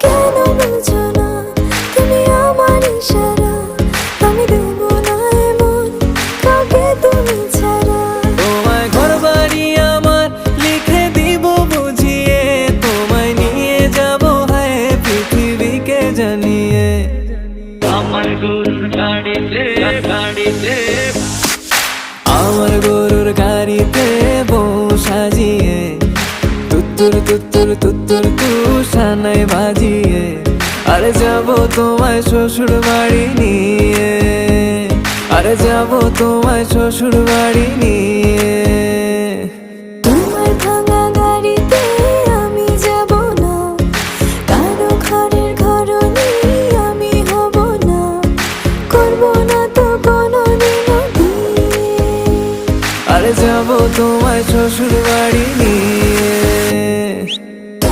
কেন বুঝো না তুমি আমার ইশারা, আমি দেব না এমন কাউকে তুমি ছাড়া। তোমায় ঘরবাড়ি আমার লিখে দিব বুঝিয়ে, তোমায় নিয়ে যাব হায় পৃথিবীকে জানিয়ে। আমার গরুর গাড়িতে গাড়িতে আমার গরুর গাড়িতে বউ সাজিয়ে, তুত্তুর তুত্তুর তুত্তুর তুষানাই বাজিয়ে, আরে যাব তোমায় শ্বশুর বাড়ি নিয়ে, আরে যাব তোমায় শ্বশুর বাড়ি নিয়ে। তোমার